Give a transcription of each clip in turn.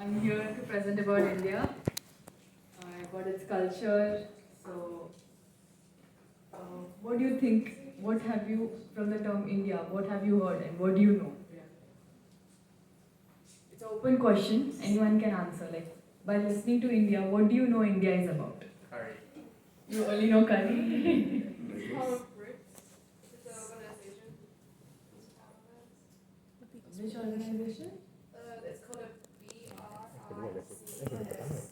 I'm here to present about India, about its culture. So, what do you think? What have you, from the term India, what have you heard and what do you know? It's an open question, anyone can answer. Like, by listening to India, what do you know India is about? Curry. You only know curry? It's an organization. Which organization? It's called a BRICS.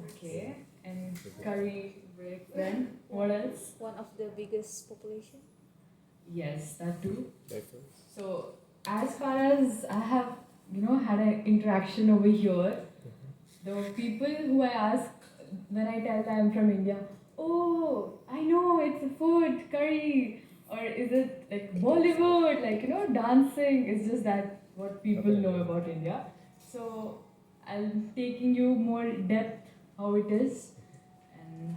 Okay, and curry break. Then, what else? One of the biggest population. Yes, that too. So, as far as I have, had an interaction over here, the people who I ask when I tell them I'm from India, oh, I know it's a food, curry, or is it like Bollywood, like, dancing, it's just that what people know about India. So, I'm taking you more depth how it is. And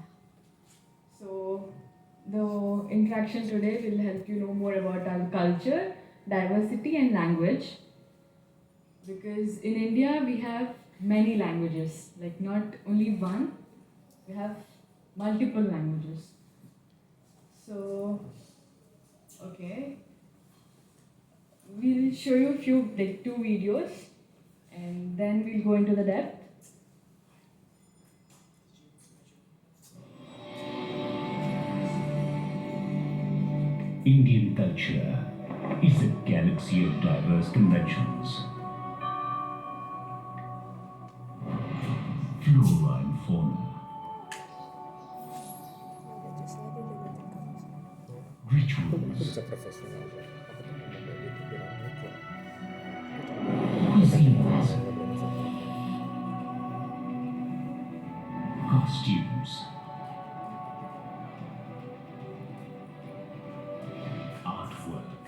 so, the interaction today will help you know more about our culture, diversity, and language. Because in India, we have many languages, like not only one, we have multiple languages. So, okay, we'll show you a few, like two videos, and then we'll go into the depth. Indian culture is a galaxy of diverse conventions. Flora and fauna, rituals, cuisines, costumes, artwork,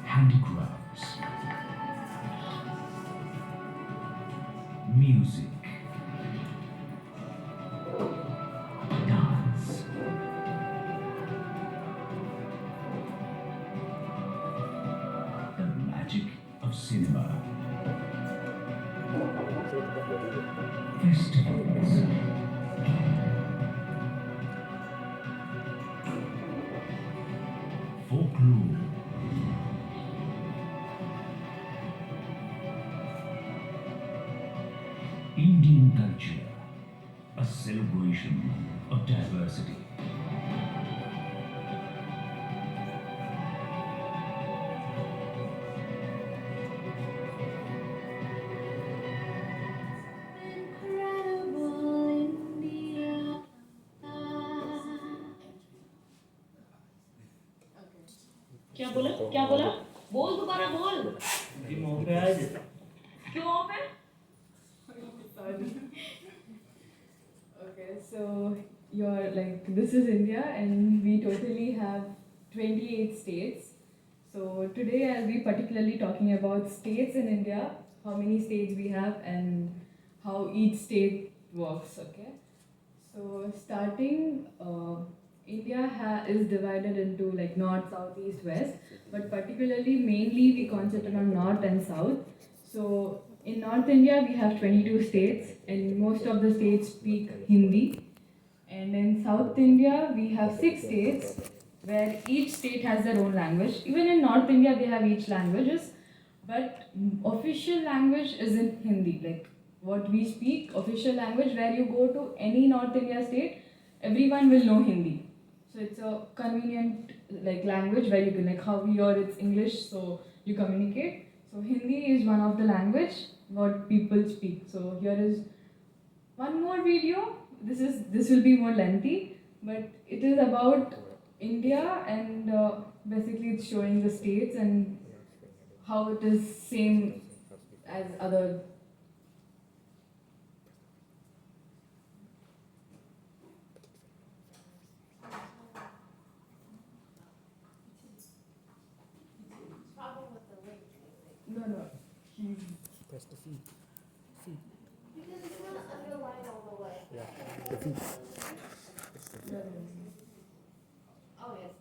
handicrafts, music, dance, the magic of cinema, festivals, folklore, Indian culture, a celebration of diversity. Incredible India. क्या बोला? क्या बोला? बोल दोबारा बोल. क्यों of है? Okay, so you're like, this is India, and we totally have 28 states. So today I'll be particularly talking about states in India, how many states we have, and how each state works. Okay, so starting, India is divided into like north, south, east, west, but particularly mainly we concentrate on north and south. So in North India we have 22 states, and most of the states speak Hindi. And in South India we have 6 states where each state has their own language. Even in North India they have each languages, but official language isn't Hindi. Like what we speak, official language, where you go to any North India state, everyone will know Hindi. So it's a convenient like language where you can, like how here it's English, so you communicate. So Hindi is one of the language what people speak. So here is one more video. This will be more lengthy, but it is about India, and basically it's showing the states and how it is same as other. No. He's Press the feed. Feed. Because it's not underlined all the way. Yeah. The feed. Oh, yes.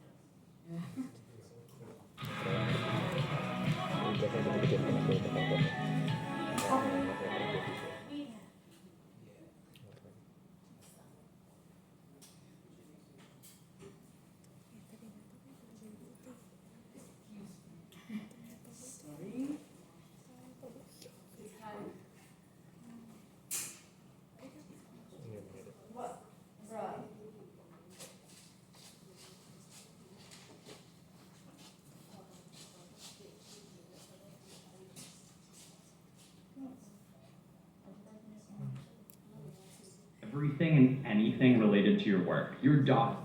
Jangan begitu. Sorry. What? Bruh. Everything and anything related to your work. Your doc.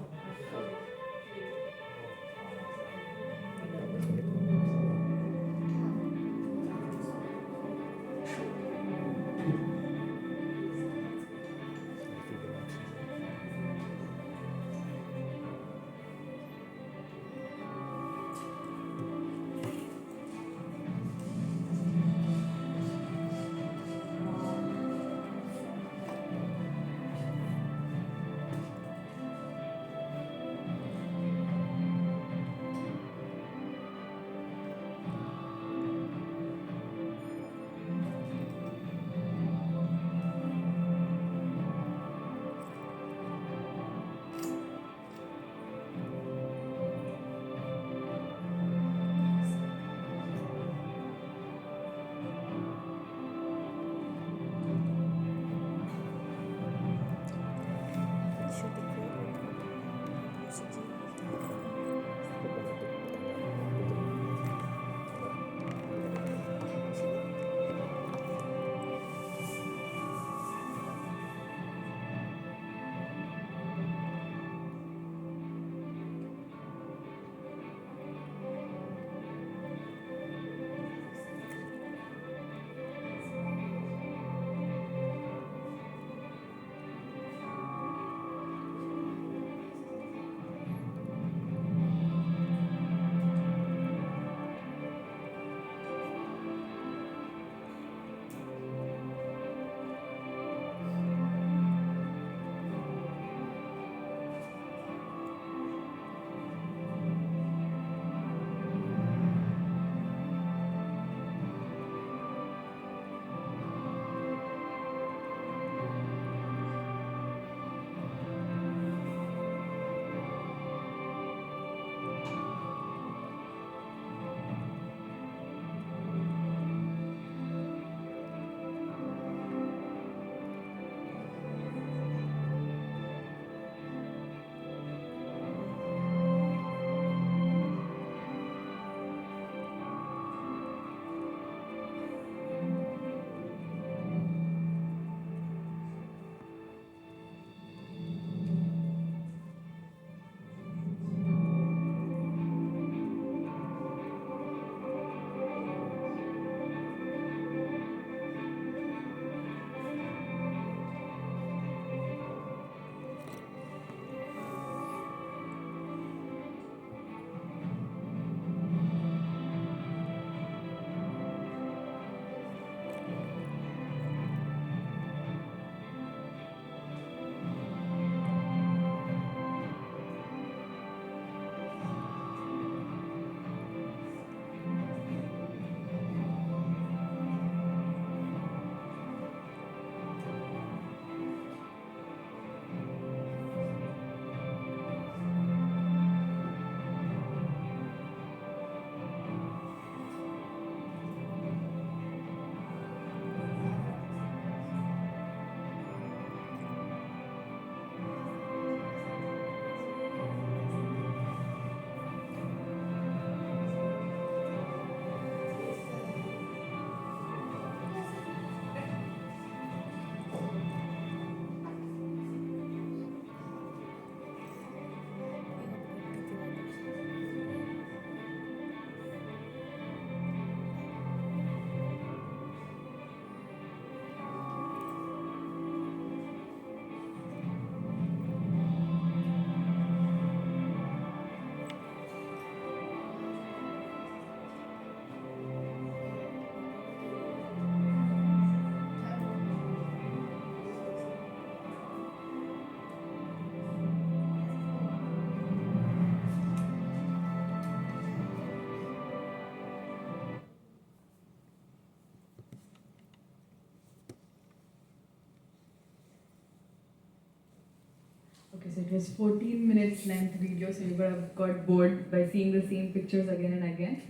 so it was 14 minutes length video, so you would have got bored by seeing the same pictures again and again.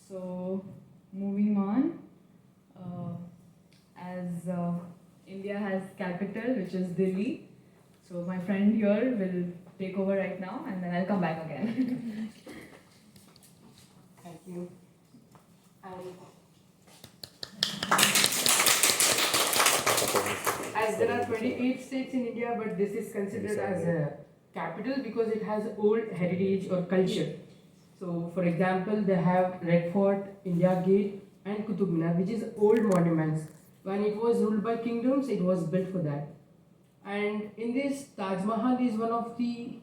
So moving on, as India has capital, which is Delhi. So my friend here will take over right now, and then I'll come back again. Thank you. As there are 28 states in India, but this is considered as a capital because it has old heritage or culture. So, for example, they have Red Fort, India Gate, and Qutub Minar, which is old monuments. When it was ruled by kingdoms, it was built for that. And in this, Taj Mahal is one of the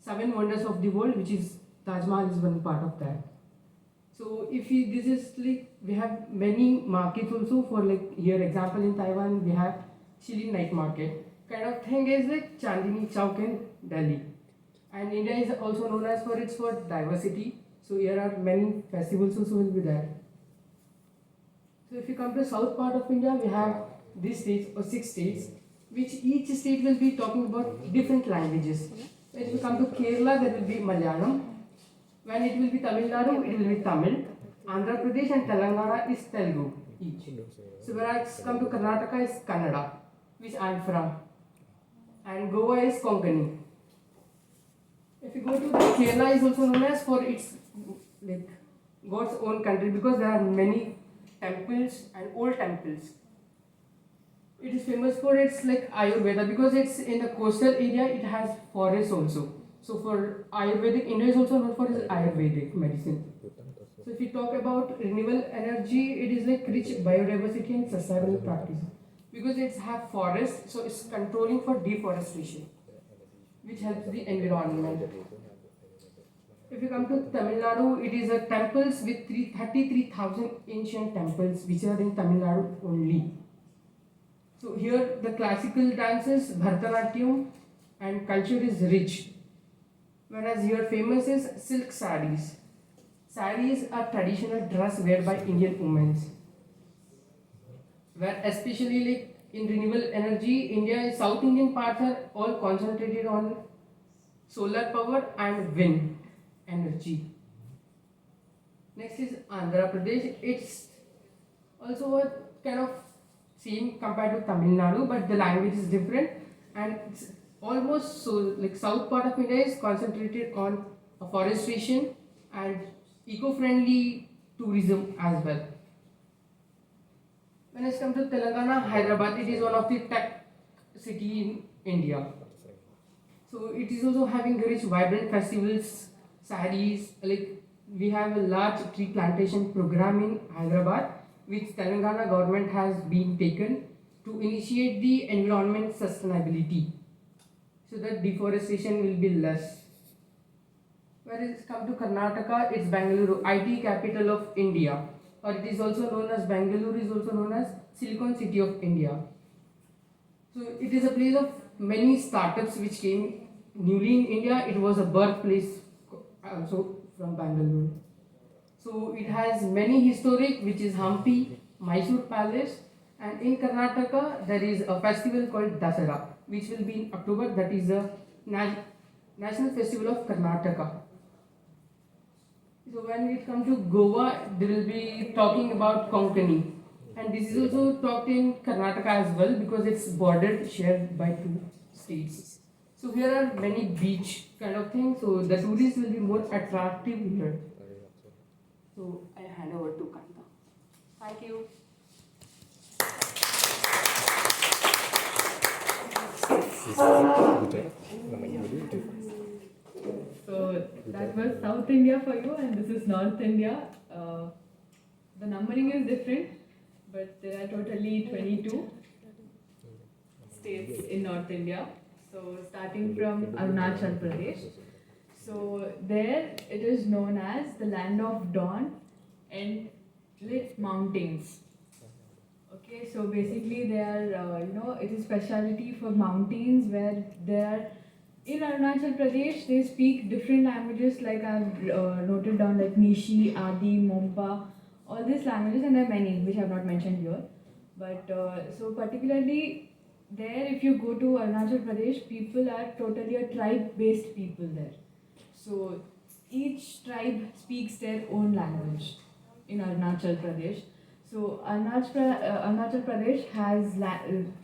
7 wonders of the world, which is Taj Mahal is one part of that. So if this is like, we have many markets also for like here example in Taiwan we have Shilin night market kind of thing is like Chandni Chowk in Delhi, and India is also known as for its for diversity. So here are many festivals also will be there. So if you come to south part of India, we have these states or 6 states, which each state will be talking about different languages. So if you come to Kerala, there will be Malayalam. When it will be Tamil Nadu, it will be Tamil. Andhra Pradesh and Telangana is Telugu each. So whereas come to Karnataka is Kannada, which I am from. And Goa is Konkani. If you go to the Kerala is also known as for its like God's own country because there are many temples and old temples. It is famous for its like Ayurveda because it's in the coastal area, it has forests also. So for Ayurvedic, India is also known for its Ayurvedic medicine. So if you talk about renewable energy, it is like rich biodiversity and sustainable practice. Because it's have forests, so it's controlling for deforestation, which helps the environment. If you come to Tamil Nadu, it is a temples with 33,000 ancient temples, which are in Tamil Nadu only. So here the classical dances, Bharatanatyam and culture is rich. Whereas here famous is silk sarees. Sarees are traditional dress worn by Indian women. Where especially like in renewable energy, India, South Indian parts are all concentrated on solar power and wind energy. Next is Andhra Pradesh. It's also a kind of same compared to Tamil Nadu, but the language is different and it's almost so like south part of India is concentrated on afforestation and eco-friendly tourism as well. When it comes to Telangana, Hyderabad, it is one of the tech city in India. So it is also having rich, vibrant festivals, saris. Like we have a large tree plantation program in Hyderabad, which Telangana government has been taken to initiate the environment sustainability, so that deforestation will be less. Where it's come to Karnataka, it's Bangalore, IT capital of India, or it is also known as Bangalore is also known as Silicon City of India. So it is a place of many startups which came newly in India. It was a birthplace also from Bangalore. So it has many historic, which is Hampi, Mysore Palace, and in Karnataka there is a festival called Dasara, which will be in October. That is the National Festival of Karnataka. So when it comes to Goa, they will be talking about Konkani, and this is also talked in Karnataka as well because it's bordered shared by 2 states. So here are many beach kind of things. So the tourists will be more attractive here. So I hand over to Kanta. Thank you. So that was South India for you, and this is North India. The numbering is different, but there are totally 22 states in North India. So starting from Arunachal Pradesh. So there it is known as the land of dawn and lit mountains. Okay, so basically they are, it is speciality for mountains where there are, in Arunachal Pradesh, they speak different languages like I've noted down like Nishi, Adi, Mompa, all these languages, and there are many which I have not mentioned here. But so particularly there, if you go to Arunachal Pradesh, people are totally a tribe-based people there. So each tribe speaks their own language in Arunachal Pradesh. So Arunachal Pradesh has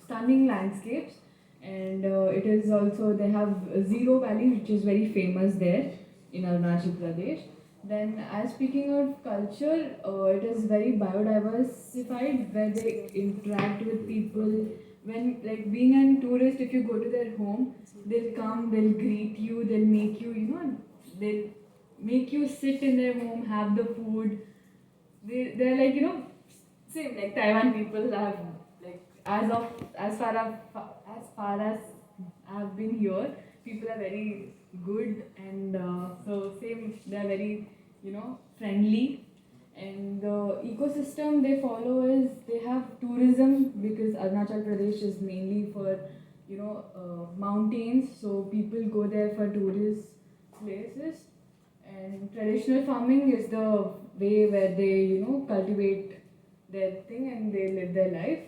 stunning landscapes, and it is also, they have Zero Valley, which is very famous there in Arunachal Pradesh. Then, as speaking of culture, it is very biodiversified, where they interact with people. When, like, being a tourist, if you go to their home, they'll come, they'll greet you, they'll make you, they'll make you sit in their home, have the food. They're like, same like Taiwan people have, like, as far as I've been here, people are very good, and so same, they're very, friendly. And the ecosystem they follow is, they have tourism, because Arunachal Pradesh is mainly for, mountains, so people go there for tourist places. And traditional farming is the way where they, cultivate their thing and they live their life.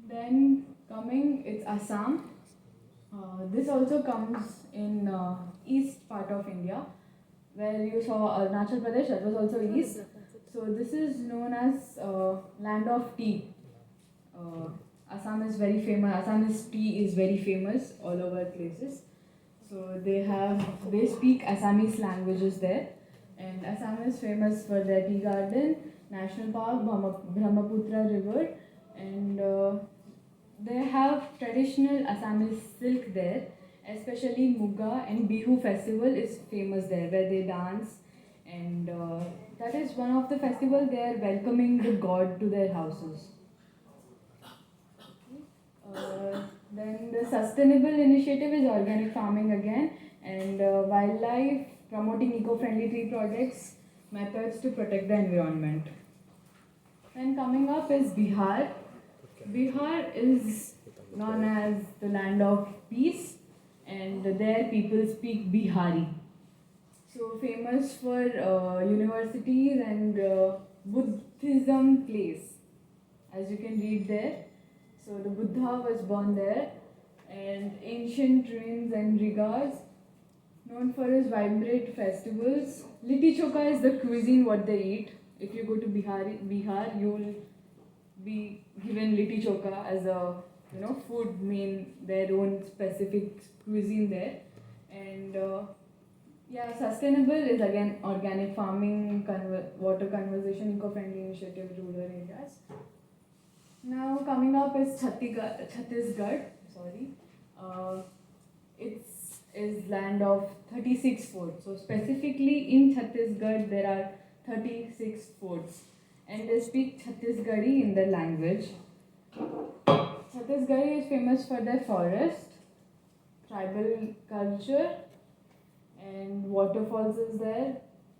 Then coming, it's Assam. This also comes in east part of India, where you saw Arunachal Pradesh, that was also east. So this is known as land of tea. Assam is very famous. Assamese tea is very famous all over places. So they speak Assamese languages there, and Assam is famous for their tea garden, national park, Brahmaputra river, and they have traditional Assamese silk there, especially Muga and Bihu festival is famous there, where they dance, and that is one of the festival they are welcoming the god to their houses. Then the sustainable initiative is organic farming again, and wildlife, promoting eco-friendly tree projects, methods to protect the environment. Then coming up is Bihar. Bihar is known as the land of peace, and there people speak Bihari. So famous for universities and Buddhism place, as you can read there. So the Buddha was born there, and ancient ruins and regas, known for his vibrant festivals. Litti Chokha is the cuisine what they eat. If you go to Bihar, you will be given Litti Chokha as a food main, their own specific cuisine there. And sustainable is again organic farming, water conservation, eco-friendly initiative, rural areas. Now coming up is Chhattisgarh. Sorry, it's is land of 36 forts. So specifically in Chhattisgarh there are 36 forts, and they speak Chhattisgarhi in their language. Chhattisgarh is famous for their forest, tribal culture, and waterfalls is there.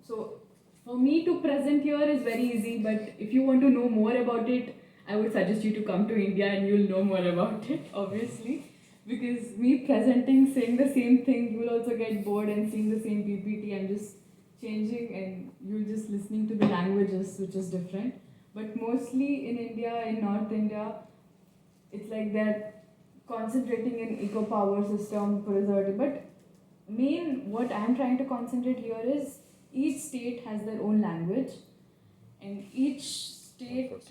So for me to present here is very easy, but if you want to know more about it, I would suggest you to come to India and you'll know more about it, obviously. Because me presenting, saying the same thing, you will also get bored and seeing the same PPT. I'm just changing and you're just listening to the languages, which is different. But mostly in India, in North India, it's like they're concentrating in eco power system, preservative. But what I'm trying to concentrate here is each state has their own language, and each state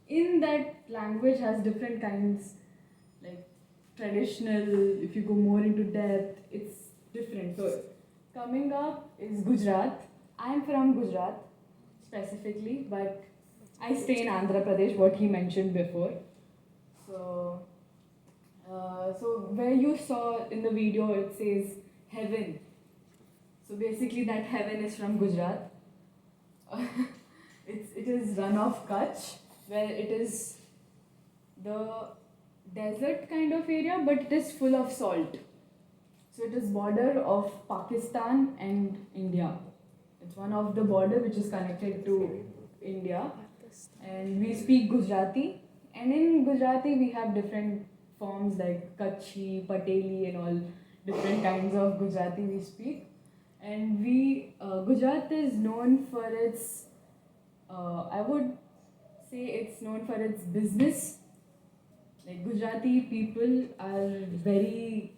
in that language has different kinds, like traditional. If you go more into depth, it's different. So coming up is Gujarat. I'm from Gujarat specifically, but I stay in Andhra Pradesh, what he mentioned before. So where you saw in the video, it says heaven. So basically that heaven is from Gujarat. It is run of Kutch, where it is the desert kind of area, but it is full of salt. So it is border of Pakistan and India. It's one of the border which is connected to India, and we speak Gujarati. And in Gujarati we have different forms like Kutchi, Pateli, and all different kinds of Gujarati we speak. And Gujarat is known for its, I would say it's known for its business. Like Gujarati people are very,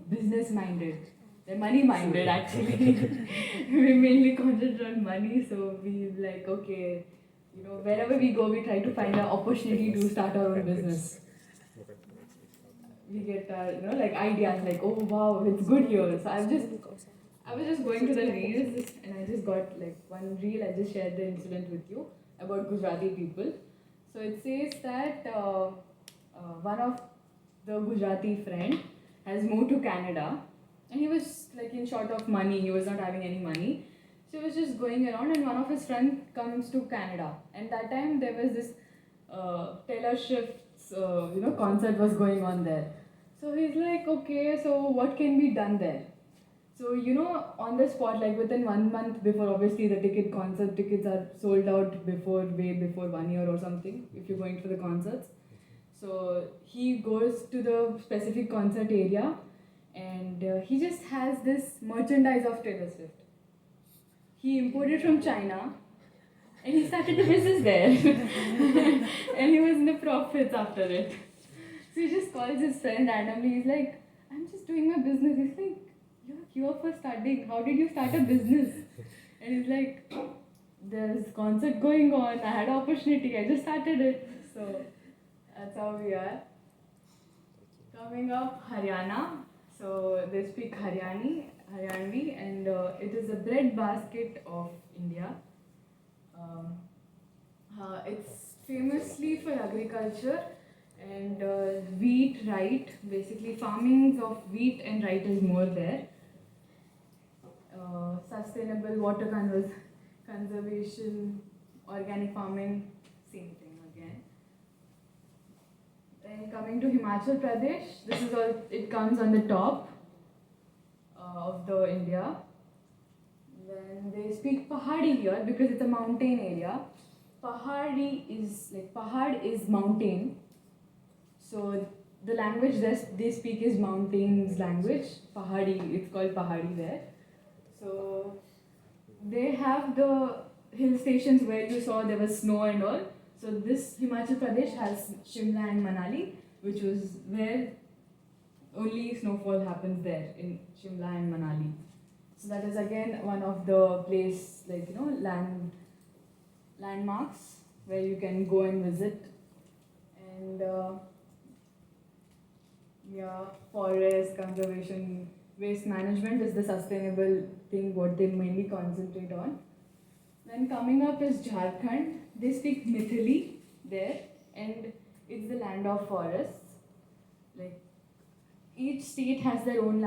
business minded. They're money minded actually. We mainly concentrate on money, so we like, okay, wherever we go, we try to find an opportunity to start our own business. We get like ideas like, oh wow, it's good here. So I was just going to the reels and I just got like one reel. I just shared the incident with you about Gujarati people. So it says that one of the Gujarati friend has moved to Canada and he was like in short of money. He was not having any money. So he was just going around and one of his friends comes to Canada. And that time there was this Taylor Swift's concert was going on there. So he's like, okay, so what can be done there? So, on the spot, like within 1 month before, obviously the concert tickets are sold out way before 1 year or something, if you're going for the concerts. So, he goes to the specific concert area and he just has this merchandise of Taylor Swift. He imported from China and he started the business there. And he was in the profits after it. So, he just calls his friend randomly. He's like, I'm just doing my business. He's like, you're here for studying. How did you start a business? And he's like, there's concert going on. I had an opportunity. I just started it. So that's how we are. Coming up, Haryana. So they speak Haryanvi, and it is a bread basket of India. It's famously for agriculture and wheat, basically farmings of wheat and rice is more there. Sustainable water conservation, organic farming, same thing again. Then coming to Himachal Pradesh, this is all, it comes on the top of the India. Then they speak Pahadi here because it's a mountain area. Pahad is mountain. So the language they speak is mountains language, Pahadi, it's called Pahadi there. So they have the hill stations where you saw there was snow and all. So this Himachal Pradesh has Shimla and Manali, which was where only snowfall happens there in Shimla and Manali. So that is again one of the place landmarks where you can go and visit. And forest conservation, waste management is the sustainable thing what they mainly concentrate on. Then coming up is Jharkhand. They speak Mithili there, and it's the land of forests. Like each state has their own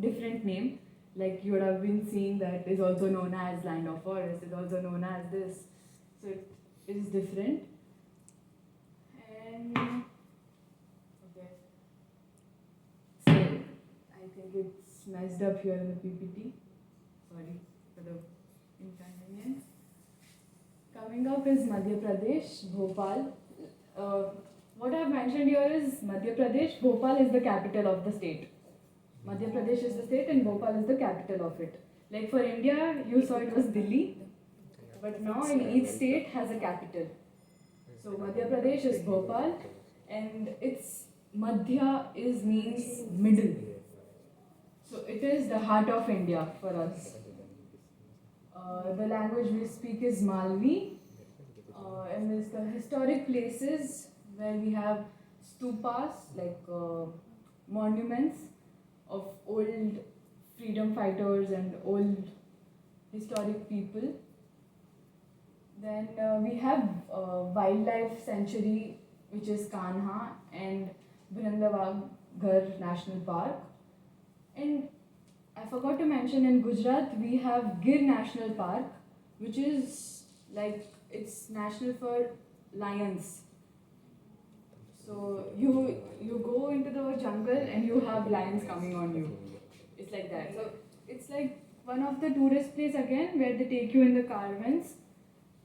different name. Like you would have been seeing that is also known as land of forest. Is also known as this. So it is different. And okay. So I think it's messed up here in the PPT. Sorry for the inconvenience. Coming up is Madhya Pradesh, Bhopal. What I have mentioned here is Madhya Pradesh. Bhopal is the capital of the state. Madhya Pradesh is the state and Bhopal is the capital of it. Like for India, you saw it was Delhi, but now in each state has a capital. So Madhya Pradesh is Bhopal, and its Madhya means middle. So it is the heart of India for us. The language we speak is Malvi, and there's the historic places where we have stupas, like monuments of old freedom fighters and old historic people. Then we have wildlife sanctuary, which is Kanha and Brindavaghar National Park. And I forgot to mention, in Gujarat we have Gir National Park, which is like, it's national for lions. So you go into the jungle and you have lions coming on you. It's like that. So it's like one of the tourist place again where they take you in the caravans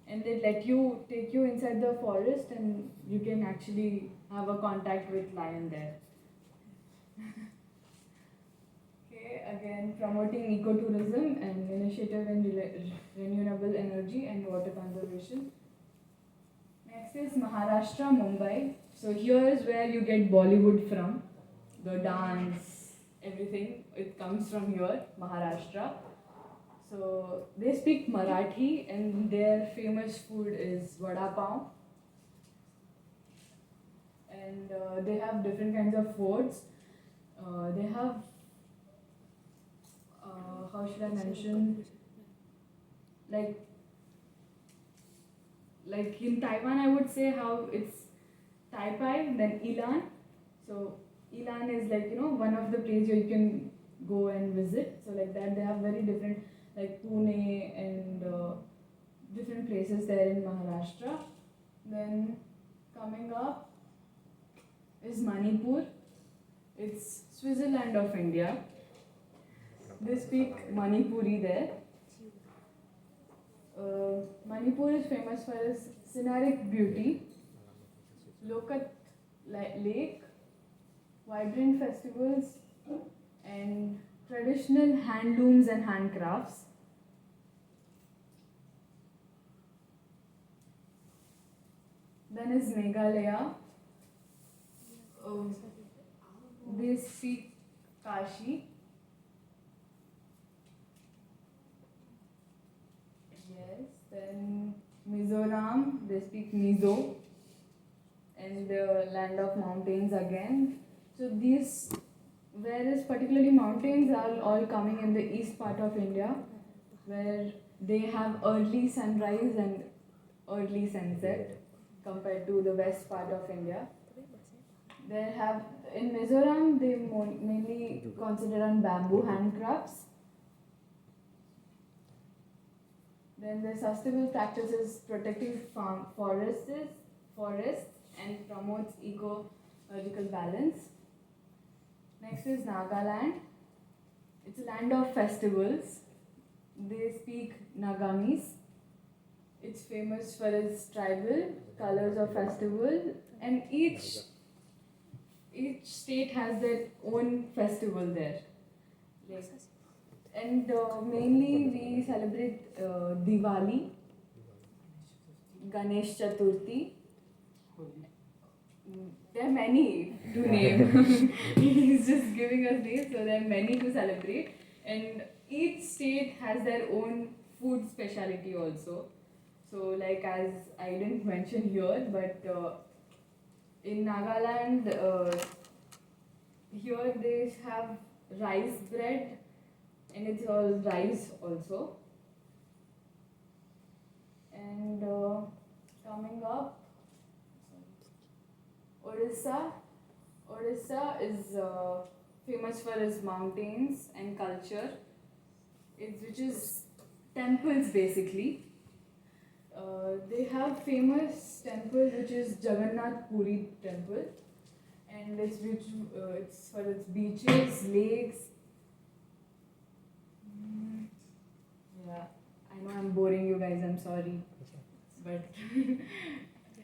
and they take you inside the forest and you can actually have a contact with lion there. Okay, again promoting ecotourism and initiative in renewable energy and water conservation. Next Next is Maharashtra, Mumbai. So here is where you get Bollywood from. The dance, everything, it comes from here, Maharashtra. So they speak Marathi and their famous food is vada pav. And they have different kinds of foods. They have, how should I mention? Like in Taiwan, I would say how it's Taipei, then Ilan. So Ilan is like one of the places where you can go and visit. So like that, they have very different like Pune and different places there in Maharashtra. Then coming up is Manipur. It's Switzerland of India. They speak Manipuri there. Manipur is famous for its scenic beauty, Lokat Lake, vibrant festivals, and traditional handlooms and handcrafts. Then is Meghalaya. They speak Kashi. Yes. Then Mizoram, they speak Mizo. And the land of mountains again. So these, whereas particularly mountains are all coming in the east part of India, where they have early sunrise and early sunset compared to the west part of India. They have in Mizoram they mainly consider on bamboo handcrafts. Then the sustainable practices protecting forests and promotes ecological balance. Next is Nagaland. It's a land of festivals. They speak Nagamis. It's famous for its tribal colors of festival, and each state has their own festival there. Like, and mainly we celebrate Diwali, Ganesh Chaturthi. There are many to name. He's just giving us names, so there are many to celebrate. And each state has their own food speciality also. So, like as I didn't mention here, but in Nagaland, here they have rice bread, and it's all rice also. And coming up, Orissa. Orissa is famous for its mountains and culture, which is temples basically. They have famous temple which is Jagannath Puri temple, and it's for its beaches, lakes. Yeah, I know I'm boring you guys. I'm sorry, but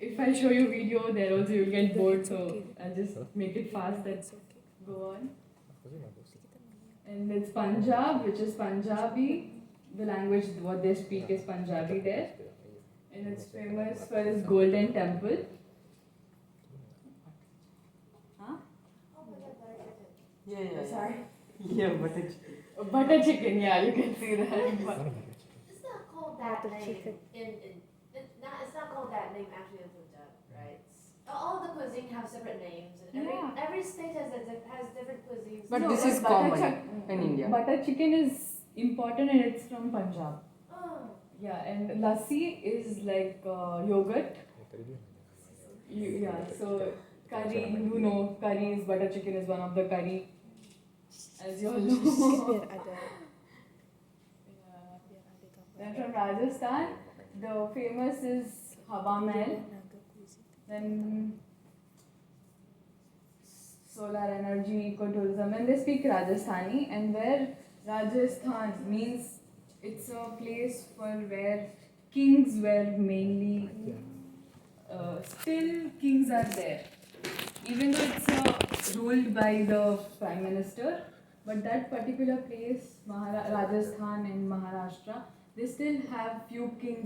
if I show you video, there also you'll get bored. So I'll just make it fast. Let's go on. And it's Punjab, which is Punjabi. The language what they speak is Punjabi there. And it's famous for its golden temple. Huh? Oh my god, butter chicken. Yeah, Sorry. Yeah, butter chicken. Butter chicken, yeah, you can see that. It's not called that name it's not called that name actually in Punjab, right? All the cuisine have separate names, and every state has different cuisines. But No, this is butter common in India. Butter chicken is important and it's from Punjab. Oh. Yeah, and lassi is like yogurt. So curry, curry is butter chicken is one of the curry, as you all know. Then from Rajasthan, the famous is Hawa Mahal. Then solar energy, ecotourism, and they speak Rajasthani, and where Rajasthan means it's a place for where kings were mainly, still kings are there. Even though it's ruled by the prime minister, but that particular place, Rajasthan and Maharashtra, they still have few kings.